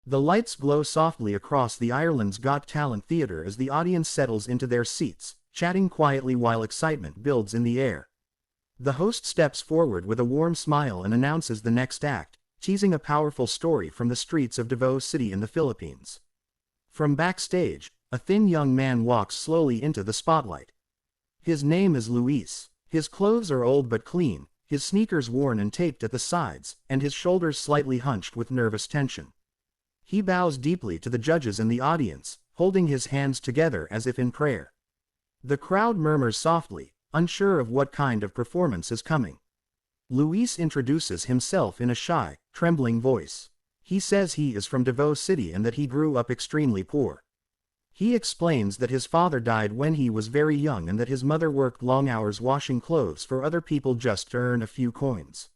The lights glow softly across the Ireland's Got Talent theater as the audience settles into their seats, chatting quietly while excitement builds in the air. The host steps forward with a warm smile and announces the next act, teasing a powerful story from the streets of Davao City in the Philippines. From backstage, a thin young man walks slowly into the spotlight. His name is Luis. His clothes are old but clean, his sneakers worn and taped at the sides, and his shoulders slightly hunched with nervous tension. He bows deeply to the judges and the audience, holding his hands together as if in prayer. The crowd murmurs softly, unsure of what kind of performance is coming. Luis introduces himself in a shy, trembling voice. He says he is from Davao City and that he grew up extremely poor. He explains that his father died when he was very young and that his mother worked long hours washing clothes for other people just to earn a few coins.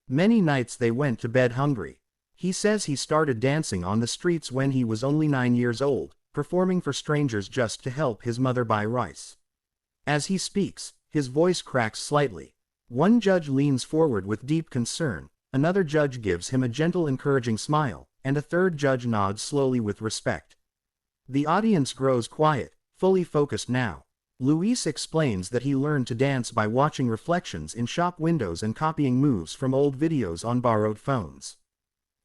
Many nights they went to bed hungry. He says he started dancing on the streets when he was only 9 years old, performing for strangers just to help his mother buy rice. As he speaks, his voice cracks slightly. One judge leans forward with deep concern, another judge gives him a gentle encouraging smile, and a third judge nods slowly with respect. The audience grows quiet, fully focused now. Luis explains that he learned to dance by watching reflections in shop windows and copying moves from old videos on borrowed phones.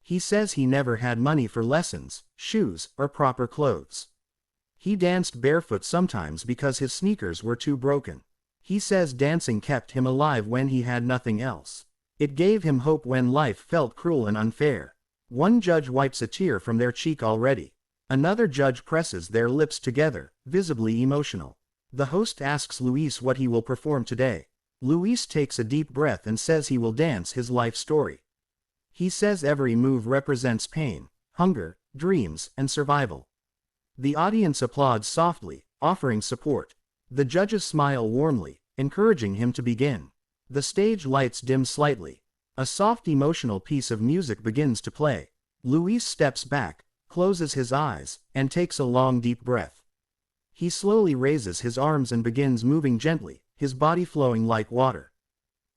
He says he never had money for lessons, shoes, or proper clothes. He danced barefoot sometimes because his sneakers were too broken. He says dancing kept him alive when he had nothing else. It gave him hope when life felt cruel and unfair. One judge wipes a tear from their cheek already. Another judge presses their lips together, visibly emotional. The host asks Luis what he will perform today. Luis takes a deep breath and says he will dance his life story. He says every move represents pain, hunger, dreams, and survival. The audience applauds softly, offering support. The judges smile warmly, encouraging him to begin. The stage lights dim slightly. A soft emotional piece of music begins to play. Luis steps back, closes his eyes, and takes a long deep breath. He slowly raises his arms and begins moving gently, his body flowing like water.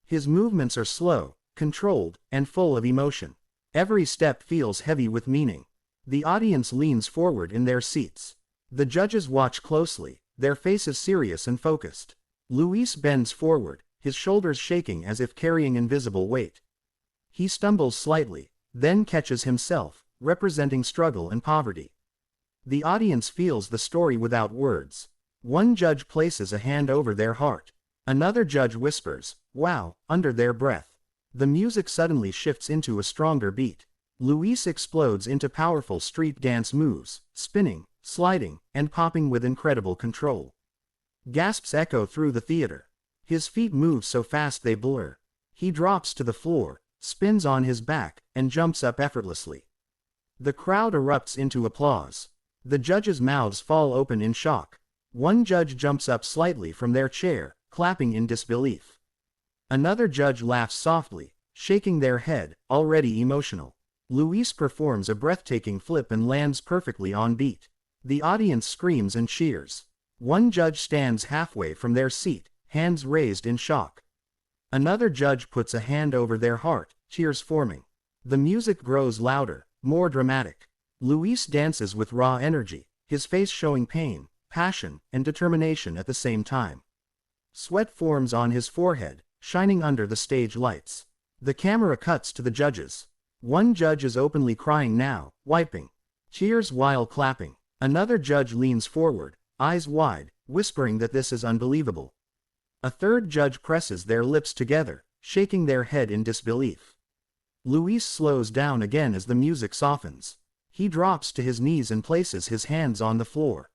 His movements are slow, controlled, and full of emotion. Every step feels heavy with meaning. The audience leans forward in their seats. The judges watch closely, their faces serious and focused. Luis bends forward, his shoulders shaking as if carrying invisible weight. He stumbles slightly, then catches himself, representing struggle and poverty. The audience feels the story without words. One judge places a hand over their heart. Another judge whispers, "Wow," under their breath. The music suddenly shifts into a stronger beat. Luis explodes into powerful street dance moves, spinning, sliding, and popping with incredible control. Gasps echo through the theater. His feet move so fast they blur. He drops to the floor, spins on his back, and jumps up effortlessly. The crowd erupts into applause. The judges' mouths fall open in shock. One judge jumps up slightly from their chair, clapping in disbelief. Another judge laughs softly, shaking their head, already emotional. Luis performs a breathtaking flip and lands perfectly on beat. The audience screams and cheers. One judge stands halfway from their seat, hands raised in shock. Another judge puts a hand over their heart, tears forming. The music grows louder, more dramatic. Luis dances with raw energy, his face showing pain, passion, and determination at the same time. Sweat forms on his forehead, shining under the stage lights. The camera cuts to the judges. One judge is openly crying now, wiping tears while clapping. Another judge leans forward, eyes wide, whispering that this is unbelievable. A third judge presses their lips together, shaking their head in disbelief. Luis slows down again as the music softens. He drops to his knees and places his hands on the floor.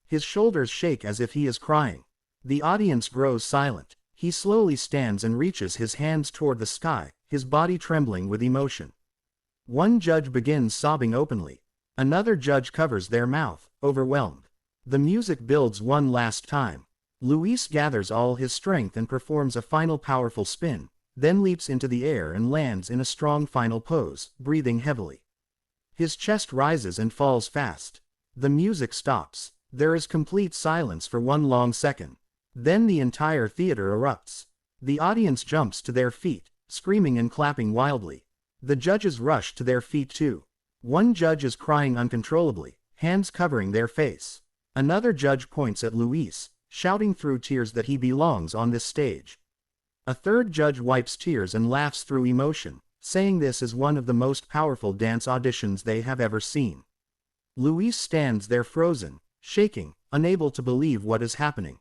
His shoulders shake as if he is crying. The audience grows silent. He slowly stands and reaches his hands toward the sky, his body trembling with emotion. One judge begins sobbing openly. Another judge covers their mouth, overwhelmed. The music builds one last time. Luis gathers all his strength and performs a final powerful spin, then leaps into the air and lands in a strong final pose, breathing heavily. His chest rises and falls fast. The music stops. There is complete silence for one long second. Then the entire theater erupts. The audience jumps to their feet, screaming and clapping wildly. The judges rush to their feet too. One judge is crying uncontrollably, hands covering their face. Another judge points at Luis, shouting through tears that he belongs on this stage. A third judge wipes tears and laughs through emotion, saying this is one of the most powerful dance auditions they have ever seen. Luis stands there frozen, shaking, unable to believe what is happening.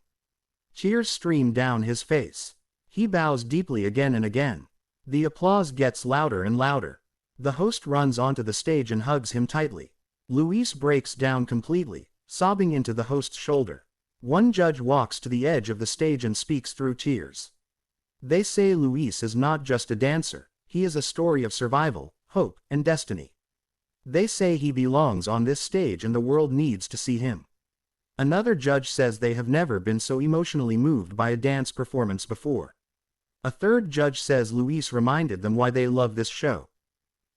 Tears stream down his face. He bows deeply again and again. The applause gets louder and louder. The host runs onto the stage and hugs him tightly. Luis breaks down completely, sobbing into the host's shoulder. One judge walks to the edge of the stage and speaks through tears. They say Luis is not just a dancer, he is a story of survival, hope, and destiny. They say he belongs on this stage and the world needs to see him. Another judge says they have never been so emotionally moved by a dance performance before. A third judge says Luis reminded them why they love this show.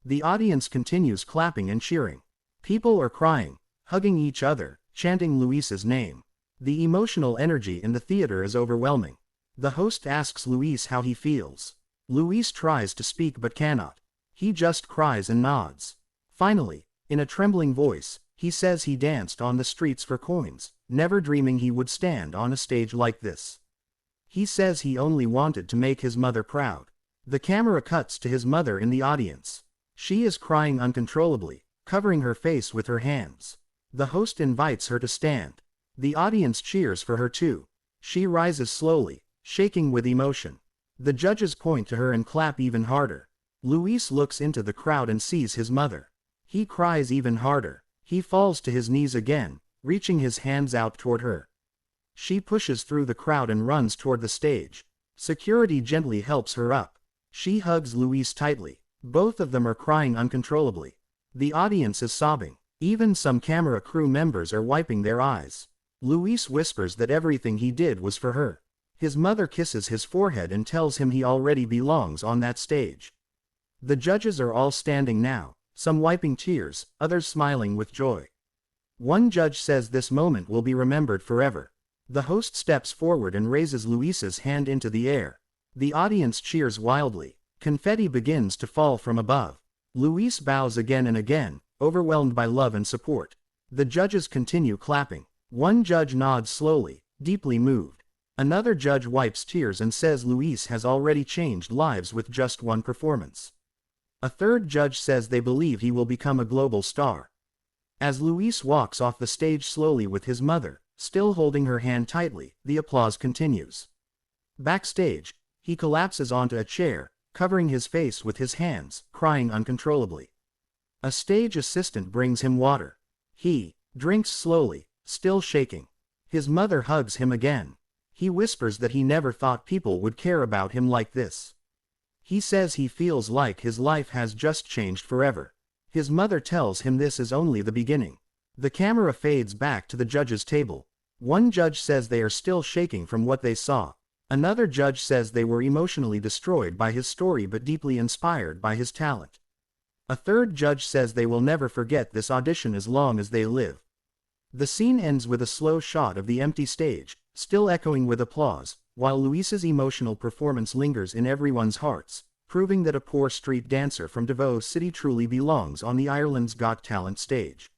The audience continues clapping and cheering. People are crying, hugging each other, chanting Luis's name. The emotional energy in the theater is overwhelming. The host asks Luis how he feels. Luis tries to speak but cannot. He just cries and nods. Finally, in a trembling voice, he says he danced on the streets for coins, never dreaming he would stand on a stage like this. He says he only wanted to make his mother proud. The camera cuts to his mother in the audience. She is crying uncontrollably, covering her face with her hands. The host invites her to stand. The audience cheers for her too. She rises slowly, shaking with emotion. The judges point to her and clap even harder. Luis looks into the crowd and sees his mother. He cries even harder. He falls to his knees again, reaching his hands out toward her. She pushes through the crowd and runs toward the stage. Security gently helps her up. She hugs Luis tightly. Both of them are crying uncontrollably. The audience is sobbing. Even some camera crew members are wiping their eyes. Luis whispers that everything he did was for her. His mother kisses his forehead and tells him he already belongs on that stage. The judges are all standing now, some wiping tears, others smiling with joy. One judge says this moment will be remembered forever. The host steps forward and raises Luis's hand into the air. The audience cheers wildly. Confetti begins to fall from above. Luis bows again and again, overwhelmed by love and support. The judges continue clapping. One judge nods slowly, deeply moved. Another judge wipes tears and says Luis has already changed lives with just one performance. A third judge says they believe he will become a global star. As Luis walks off the stage slowly with his mother, still holding her hand tightly, the applause continues. Backstage, he collapses onto a chair, covering his face with his hands, crying uncontrollably. A stage assistant brings him water. He drinks slowly, still shaking. His mother hugs him again. He whispers that he never thought people would care about him like this. He says he feels like his life has just changed forever. His mother tells him this is only the beginning. The camera fades back to the judges' table. One judge says they are still shaking from what they saw. Another judge says they were emotionally destroyed by his story but deeply inspired by his talent. A third judge says they will never forget this audition as long as they live. The scene ends with a slow shot of the empty stage, still echoing with applause, while Luis's emotional performance lingers in everyone's hearts, proving that a poor street dancer from Davao City truly belongs on the Ireland's Got Talent stage.